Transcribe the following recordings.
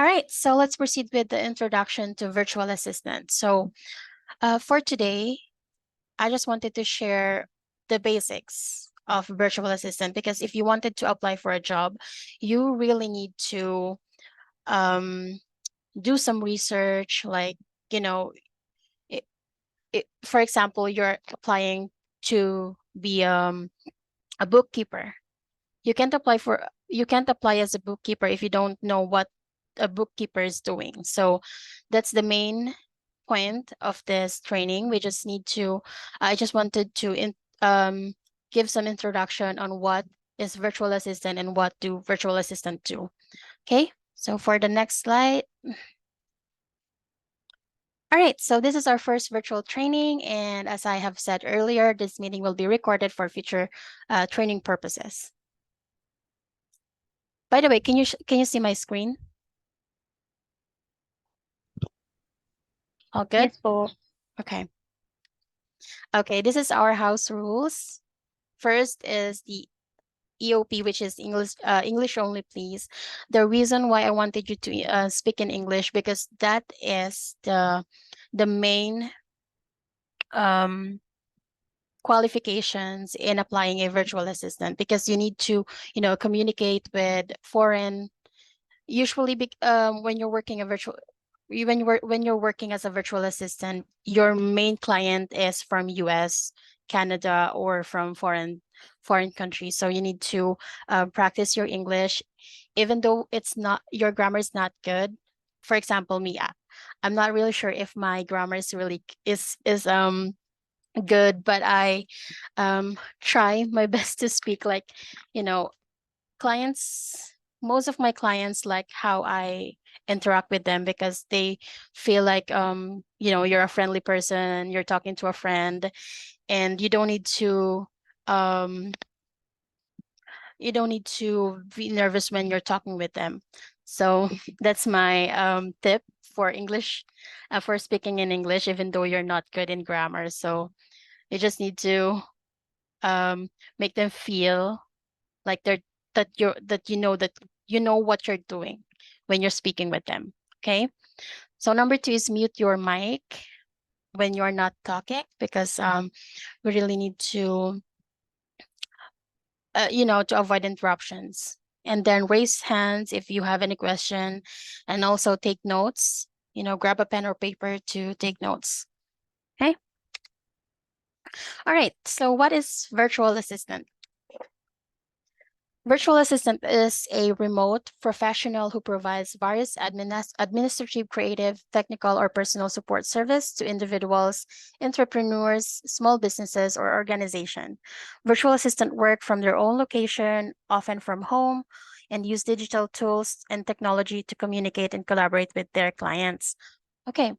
All right, so let's proceed with the introduction to virtual assistant. So for today, I just wanted to share the basics of virtual assistant because if you wanted to apply for a job, you really need to um, do some research. Like, you know, it, for example, you're applying to be a bookkeeper. You can't apply as a bookkeeper if you don't know what a bookkeeper is doing. So that's the main point of this training. I just wanted to give some introduction on what is virtual assistant and what do virtual assistant do. Okay, so for the next slide. All right, so this is our first virtual training. And as I have said earlier, this meeting will be recorded for future training purposes. By the way, can you see my screen? All good? Yes po. Okay. Okay, this is our house rules. First is the EOP, which is English only, please. The reason why I wanted you to speak in English because that is the main um, qualifications in applying a virtual assistant because you need to, communicate with foreign. Usually, when you're working a virtual, when you're working as a virtual assistant, your main client is from US, Canada, or from foreign countries. So you need to practice your English, even though it's not your grammar is not good. For example, me, I'm not really sure if my grammar is really is good, but I try my best to speak like, you know, clients, most of my clients like how I interact with them because they feel like you're a friendly person, you're talking to a friend, and um you don't need to be nervous when you're talking with them. So that's my tip for English, for speaking in English, even though you're not good in grammar. So you just need to um make them feel like that you know what you're doing when you're speaking with them. Okay, so number two is mute your mic when you're not talking because we really need to to avoid interruptions, and then raise hands if you have any question, and also take notes. Grab a pen or paper to take notes. Okay. All right, so what is virtual assistant? Virtual assistant is a remote professional who provides various administrative, creative, technical, or personal support service to individuals, entrepreneurs, small businesses, or organization. Virtual assistant work from their own location, often from home, and use digital tools and technology to communicate and collaborate with their clients. Okay.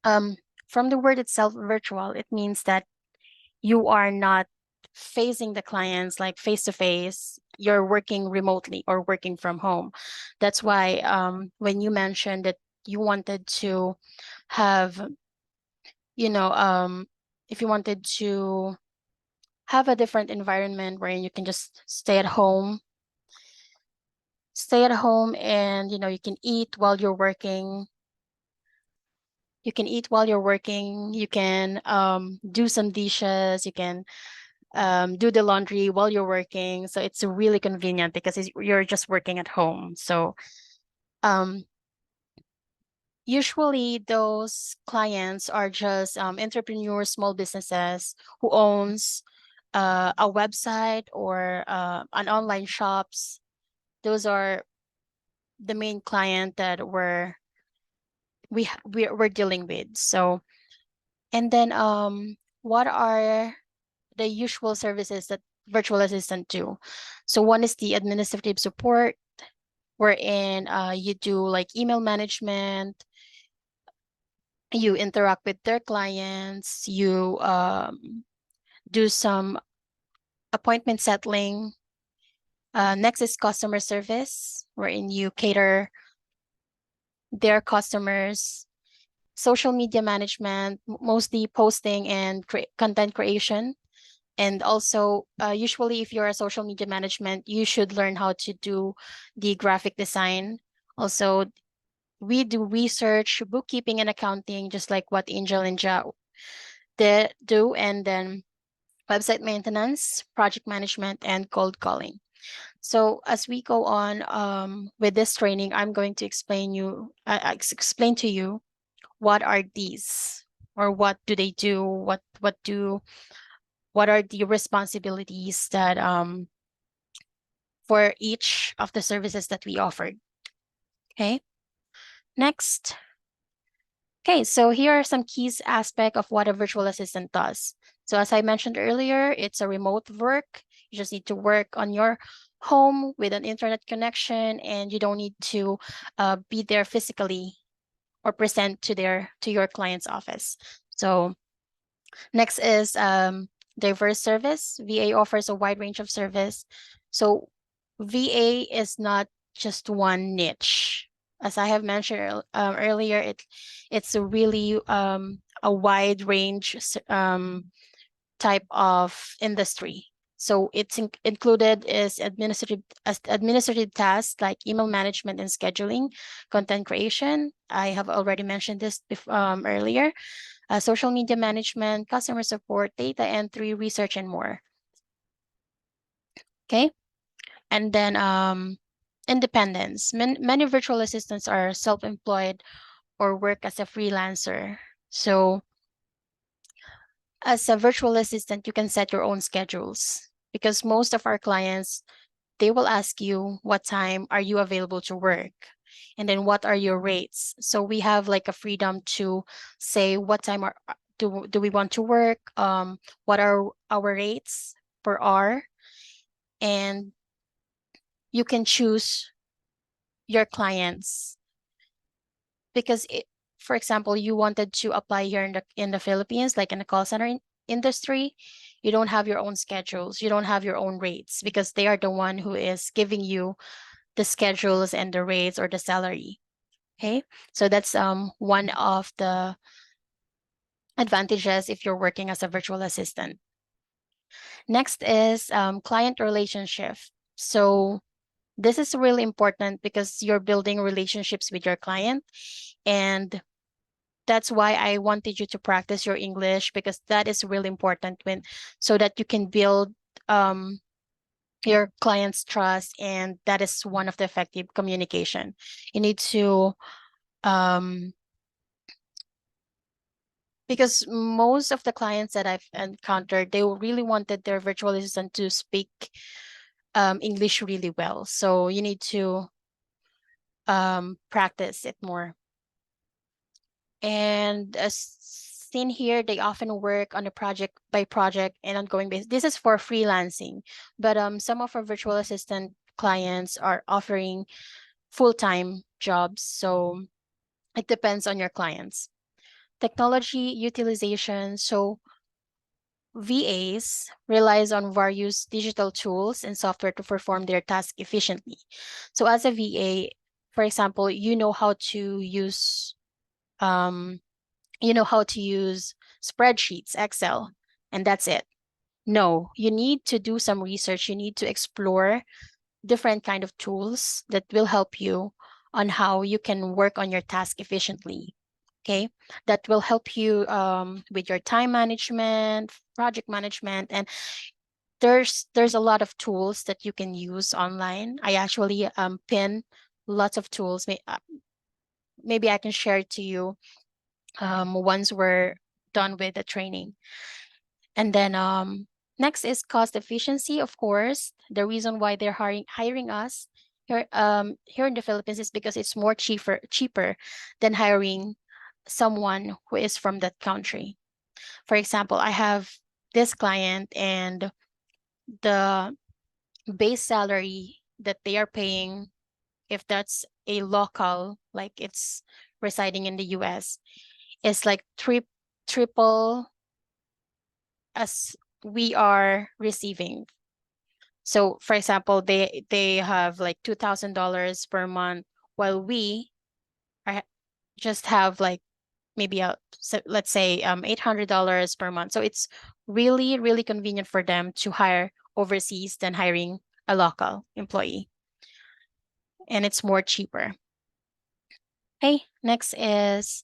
From the word itself, virtual, it means that you are not facing the clients like face to face. You're working remotely or working from home. That's why when you mentioned that you wanted to have, you know, if you wanted to have a different environment where you can just stay at home and you can eat while you're working. You can eat while you're working. You can do some dishes. You can do the laundry while you're working. So it's really convenient because you're just working at home. So um, usually those clients are just entrepreneurs, small businesses who owns a website or an online shops. Those are the main client that we're dealing with. So and then what are the usual services that virtual assistant do? So one is the administrative support, wherein you do like email management, you interact with their clients, you do some appointment settling. Next is customer service, wherein you cater their customers. Social media management, mostly posting and content creation. And also, usually, if you're a social media management, you should learn how to do the graphic design. Also, we do research, bookkeeping, and accounting, just like what Angel and Ja did do, and then website maintenance, project management, and cold calling. So as we go on with this training, I'm going to explain to you what are these, or what do they do, what are the responsibilities that for each of the services that we offered. Okay, next. Okay, so here are some keys aspect of what a virtual assistant does. So as I mentioned earlier, it's a remote work. You just need to work on your home with an internet connection, and you don't need to be there physically or present to your client's office. So next is diverse service. VA offers a wide range of service. So VA is not just one niche. As I have mentioned earlier, it's a really a wide range type of industry. So it's included is administrative tasks like email management and scheduling, content creation. I have already mentioned this earlier. Social media management, customer support, data entry, research, and more. Okay. And then independence. Many virtual assistants are self-employed or work as a freelancer. So as a virtual assistant, you can set your own schedules, because most of our clients, they will ask you what time are you available to work, and then what are your rates. So we have like a freedom to say what time do we want to work, what are our rates per hour, and you can choose your clients. Because for example, you wanted to apply here in the Philippines, like in the call center industry, you don't have your own schedules, you don't have your own rates, because they are the one who is giving you the schedules and the rates or the salary. Okay, so that's one of the advantages if you're working as a virtual assistant. Next is client relationship. So this is really important because you're building relationships with your client, and that's why I wanted you to practice your English, because that is really important so that you can build your client's trust, and that is one of the effective communication. You need to because most of the clients that I've encountered, they really wanted their virtual assistant to speak English really well. So you need to practice it more. And as seen here, they often work on a project by project and ongoing basis. This is for freelancing, but some of our virtual assistant clients are offering full-time jobs. So it depends on your clients. Technology utilization. So VAs relies on various digital tools and software to perform their task efficiently. So as a VA, for example, um, you know how to use spreadsheets, Excel, and that's it. No, you need to do some research. You need to explore different kind of tools that will help you on how you can work on your task efficiently. Okay, that will help you with your time management, project management, and there's a lot of tools that you can use online. I actually pin lots of tools. Maybe I can share it to you once we're done with the training. And then next is cost efficiency. Of course, the reason why they're hiring us here in the Philippines is because it's more cheaper than hiring someone who is from that country. For example, I have this client, and the base salary that they are paying, if that's a local, like it's residing in the US, is like triple as we are receiving. So for example, they have like $2,000 per month, while we are, just have like maybe let's say $800 per month. So it's really convenient for them to hire overseas than hiring a local employee, and it's more cheaper. Okay, next is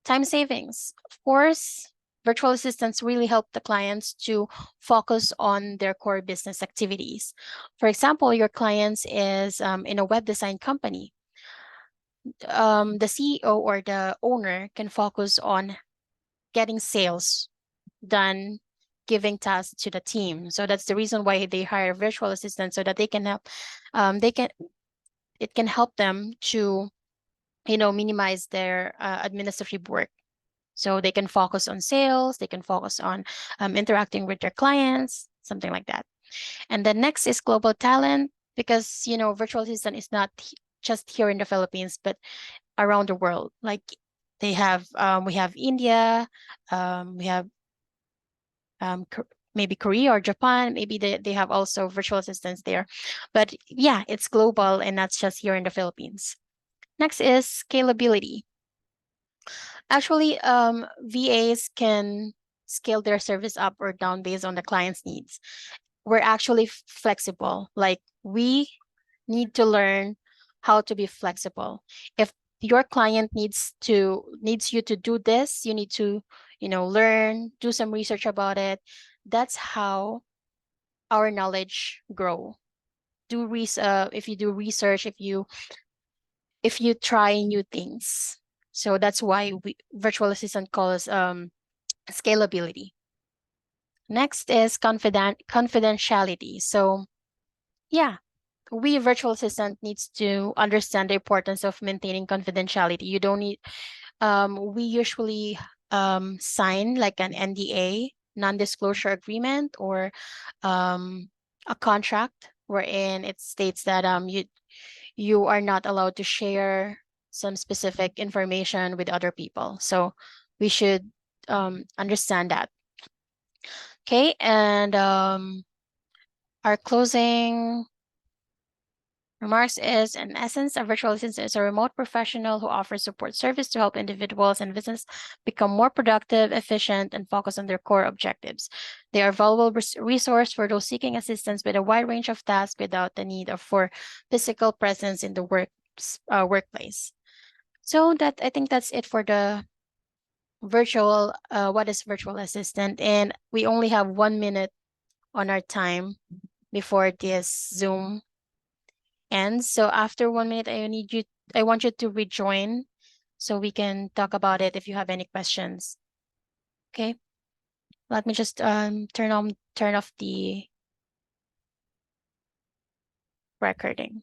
time savings. Of course, virtual assistants really help the clients to focus on their core business activities. For example, your clients is in a web design company. The CEO or the owner can focus on getting sales done, giving tasks to the team. So that's the reason why they hire virtual assistants, so that they can help. They can it can help them to minimize their administrative work. So they can focus on sales, they can focus on interacting with their clients, something like that. And then next is global talent, because virtual assistant is not just here in the Philippines, but around the world. Like we have India, we have maybe Korea or Japan. Maybe they have also virtual assistants there. But yeah, it's global and not just here in the Philippines. Next is scalability. Actually, VAs can scale their service up or down based on the client's needs. We're actually flexible. Like, we need to learn how to be flexible. If your client needs you to do this, you need to, learn, do some research about it. That's how our knowledge grow. If you do research, if you try new things. So that's why virtual assistant calls scalability. Next is confidentiality. So yeah, we virtual assistant needs to understand the importance of maintaining confidentiality. You don't need we usually sign like an NDA, non-disclosure agreement, or a contract wherein it states that you are not allowed to share some specific information with other people. So we should understand that. Okay, and our closing remarks is, in essence, a virtual assistant is a remote professional who offers support service to help individuals and business become more productive, efficient, and focus on their core objectives. They are a valuable resource for those seeking assistance with a wide range of tasks without the need for physical presence in the workplace. So I think that's it for the what is virtual assistant, and we only have 1 minute on our time before this Zoom ends. So after 1 minute, I want you to rejoin so we can talk about it if you have any questions. Okay. Let me just turn off the recording.